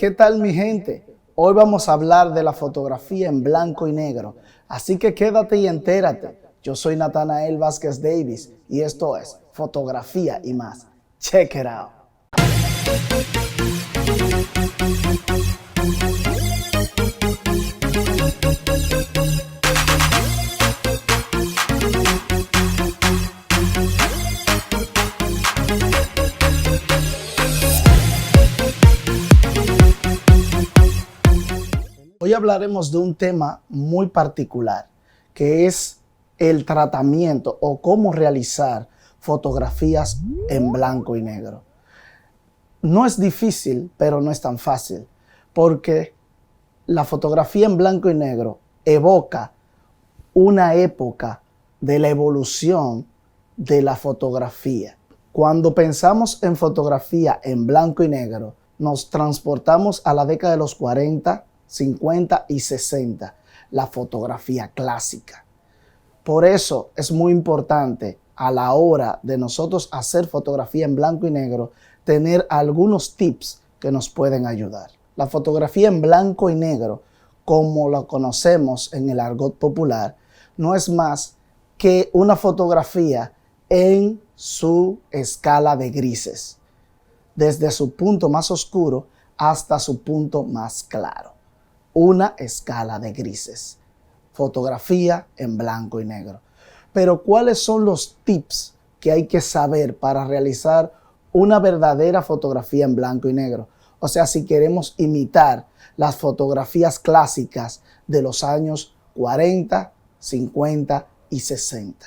¿qué tal mi gente? Hoy vamos a hablar de la fotografía en blanco y negro, así que quédate y entérate. Yo soy Nathanael Vázquez Davis y esto es Fotografía y Más. Check it out. Hoy hablaremos de un tema muy particular, que es el tratamiento o cómo realizar fotografías en blanco y negro. No es difícil, pero no es tan fácil, porque la fotografía en blanco y negro evoca una época de la evolución de la fotografía. Cuando pensamos en fotografía en blanco y negro, nos transportamos a la década de los 40, 50 y 60, la fotografía clásica. Por eso es muy importante a la hora de nosotros hacer fotografía en blanco y negro, tener algunos tips que nos pueden ayudar. La fotografía en blanco y negro, como lo conocemos en el argot popular, no es más que una fotografía en su escala de grises, desde su punto más oscuro hasta su punto más claro. Una escala de grises. Fotografía en blanco y negro. Pero ¿cuáles son los tips que hay que saber para realizar una verdadera fotografía en blanco y negro? O sea, si queremos imitar las fotografías clásicas de los años 40, 50 y 60.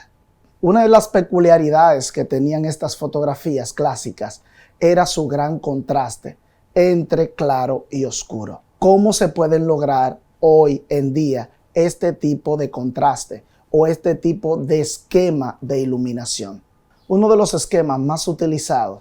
Una de las peculiaridades que tenían estas fotografías clásicas era su gran contraste entre claro y oscuro. ¿Cómo se pueden lograr hoy en día este tipo de contraste o este tipo de esquema de iluminación? Uno de los esquemas más utilizados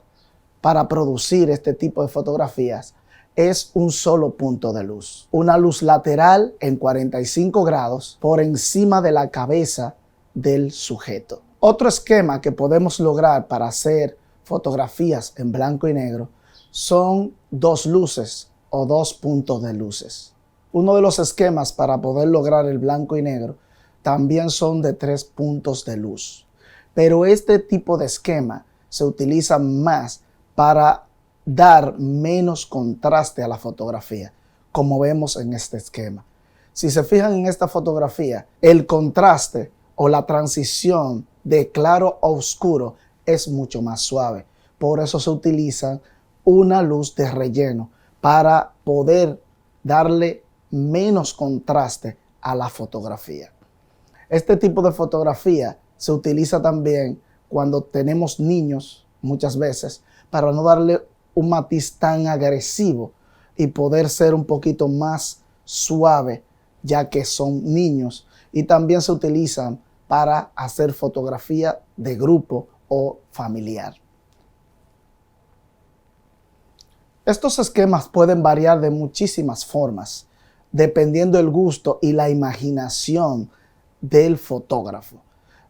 para producir este tipo de fotografías es un solo punto de luz. Una luz lateral en 45 grados por encima de la cabeza del sujeto. Otro esquema que podemos lograr para hacer fotografías en blanco y negro son dos luces o dos puntos de luces. Uno de los esquemas para poder lograr el blanco y negro también son de 3 puntos de luz. Pero este tipo de esquema se utiliza más para dar menos contraste a la fotografía, como vemos en este esquema. Si se fijan en esta fotografía, el contraste o la transición de claro a oscuro es mucho más suave. Por eso se utiliza una luz de relleno para poder darle menos contraste a la fotografía. Este tipo de fotografía se utiliza también cuando tenemos niños, muchas veces, para no darle un matiz tan agresivo y poder ser un poquito más suave, ya que son niños. Y también se utilizan para hacer fotografía de grupo o familiar. Estos esquemas pueden variar de muchísimas formas, dependiendo del gusto y la imaginación del fotógrafo.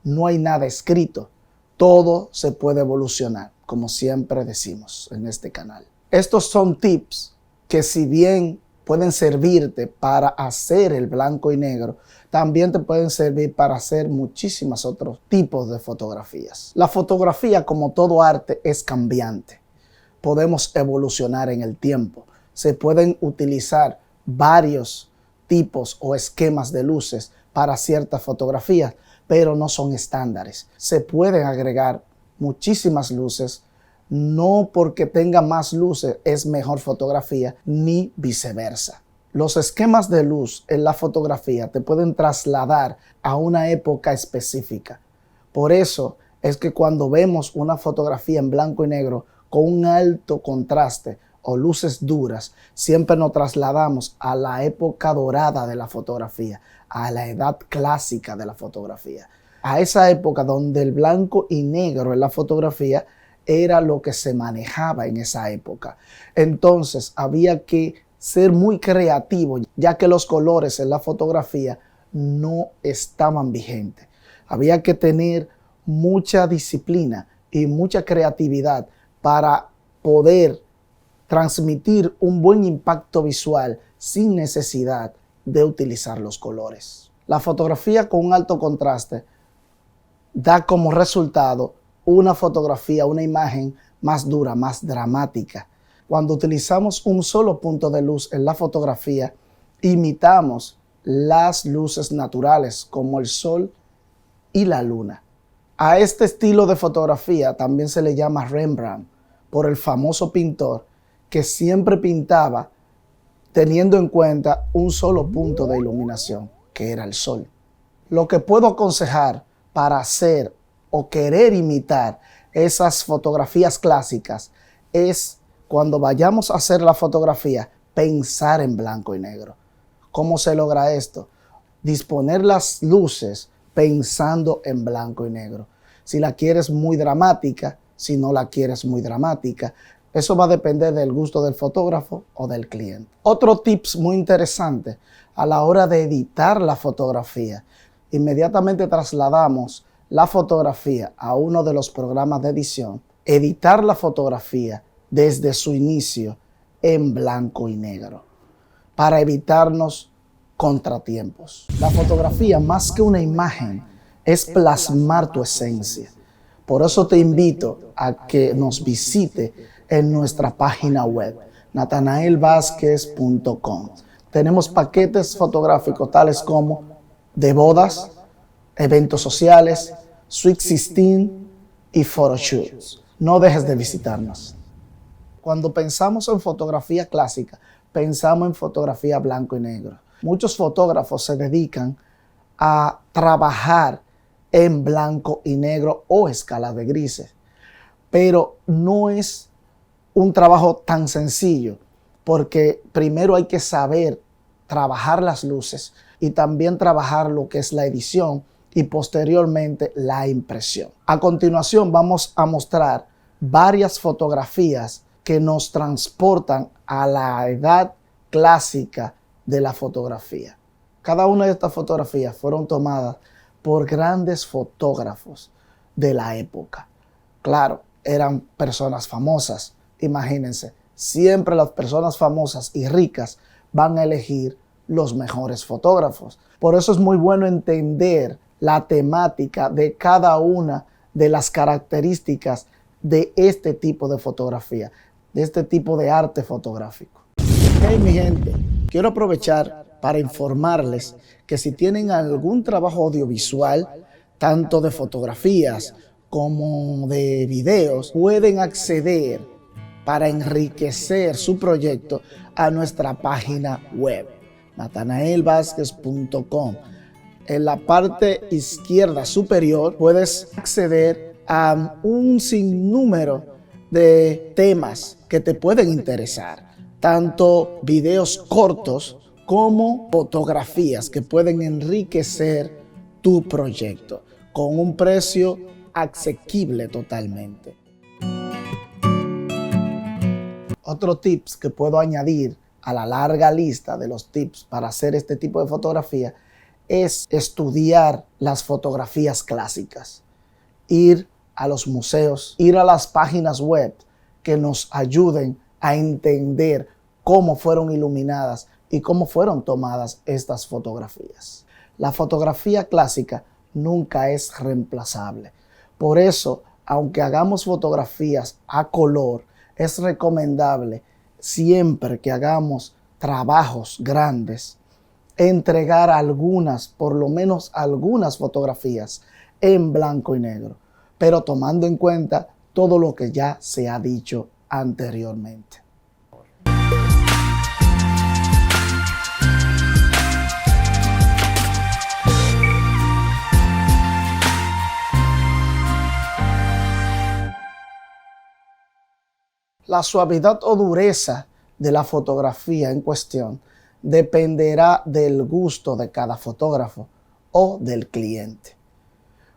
No hay nada escrito, todo se puede evolucionar, como siempre decimos en este canal. Estos son tips que, si bien pueden servirte para hacer el blanco y negro, también te pueden servir para hacer muchísimos otros tipos de fotografías. La fotografía, como todo arte, es cambiante. Podemos evolucionar en el tiempo. Se pueden utilizar varios tipos o esquemas de luces para ciertas fotografías, pero no son estándares. Se pueden agregar muchísimas luces, no porque tenga más luces es mejor fotografía, ni viceversa. Los esquemas de luz en la fotografía te pueden trasladar a una época específica. Por eso es que cuando vemos una fotografía en blanco y negro con un alto contraste o luces duras, siempre nos trasladamos a la época dorada de la fotografía, a la edad clásica de la fotografía, a esa época donde el blanco y negro en la fotografía era lo que se manejaba en esa época. Entonces había que ser muy creativo, ya que los colores en la fotografía no estaban vigentes. Había que tener mucha disciplina y mucha creatividad para poder transmitir un buen impacto visual sin necesidad de utilizar los colores. La fotografía con un alto contraste da como resultado una fotografía, una imagen más dura, más dramática. Cuando utilizamos un solo punto de luz en la fotografía, imitamos las luces naturales como el sol y la luna. A este estilo de fotografía también se le llama Rembrandt, por el famoso pintor que siempre pintaba teniendo en cuenta un solo punto de iluminación, que era el sol. Lo que puedo aconsejar para hacer o querer imitar esas fotografías clásicas es, cuando vayamos a hacer la fotografía, pensar en blanco y negro. ¿Cómo se logra esto? Disponer las luces pensando en blanco y negro. Si la quieres muy dramática, si no la quieres muy dramática, eso va a depender del gusto del fotógrafo o del cliente. Otro tips muy interesante a la hora de editar la fotografía. Inmediatamente trasladamos la fotografía a uno de los programas de edición. Editar la fotografía desde su inicio en blanco y negro para evitarnos contratiempos. La fotografía, más que una imagen, es plasmar tu esencia. Por eso te invito a que nos visite en nuestra página web, nathanaelvazquez.com. Tenemos paquetes fotográficos tales como de bodas, eventos sociales, Sweet 16 y photoshoots. No dejes de visitarnos. Cuando pensamos en fotografía clásica, pensamos en fotografía blanco y negro. Muchos fotógrafos se dedican a trabajar en blanco y negro o escala de grises, pero no es un trabajo tan sencillo, porque primero hay que saber trabajar las luces y también trabajar lo que es la edición y posteriormente la impresión. A continuación vamos a mostrar varias fotografías que nos transportan a la edad clásica de la fotografía. Cada una de estas fotografías fueron tomadas por grandes fotógrafos de la época. Claro, eran personas famosas. Imagínense, siempre las personas famosas y ricas van a elegir los mejores fotógrafos. Por eso es muy bueno entender la temática de cada una de las características de este tipo de fotografía, de este tipo de arte fotográfico. Hey, mi gente, quiero aprovechar para informarles que si tienen algún trabajo audiovisual, tanto de fotografías como de videos, pueden acceder para enriquecer su proyecto a nuestra página web, nathanaelvazquez.com. En la parte izquierda superior puedes acceder a un sinnúmero de temas que te pueden interesar, tanto videos cortos como fotografías que pueden enriquecer tu proyecto con un precio asequible totalmente. Otro tips que puedo añadir a la larga lista de los tips para hacer este tipo de fotografía es estudiar las fotografías clásicas, ir a los museos, ir a las páginas web que nos ayuden a entender cómo fueron iluminadas y cómo fueron tomadas estas fotografías. La fotografía clásica nunca es reemplazable. Por eso, aunque hagamos fotografías a color, es recomendable siempre que hagamos trabajos grandes, entregar algunas, por lo menos algunas fotografías en blanco y negro, pero tomando en cuenta todo lo que ya se ha dicho anteriormente. La suavidad o dureza de la fotografía en cuestión dependerá del gusto de cada fotógrafo o del cliente.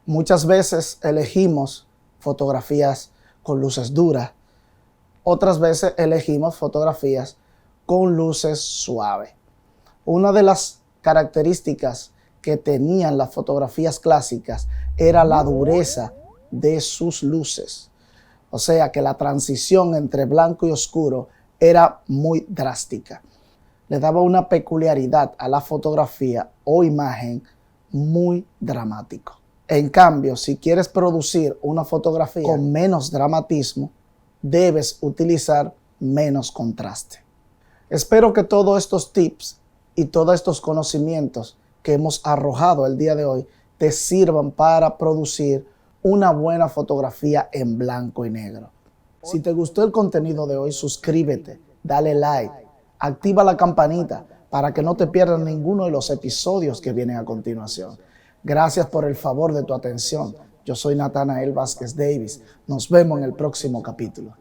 Muchas veces elegimos fotografías con luces duras, otras veces elegimos fotografías con luces suaves. Una de las características que tenían las fotografías clásicas era la dureza de sus luces. O sea que la transición entre blanco y oscuro era muy drástica. Le daba una peculiaridad a la fotografía o imagen muy dramático. En cambio, si quieres producir una fotografía con menos dramatismo, debes utilizar menos contraste. Espero que todos estos tips y todos estos conocimientos que hemos arrojado el día de hoy te sirvan para producir una buena fotografía en blanco y negro. Si te gustó el contenido de hoy, suscríbete, dale like, activa la campanita para que no te pierdas ninguno de los episodios que vienen a continuación. Gracias por el favor de tu atención. Yo soy Nathanael Vázquez Davis. Nos vemos en el próximo capítulo.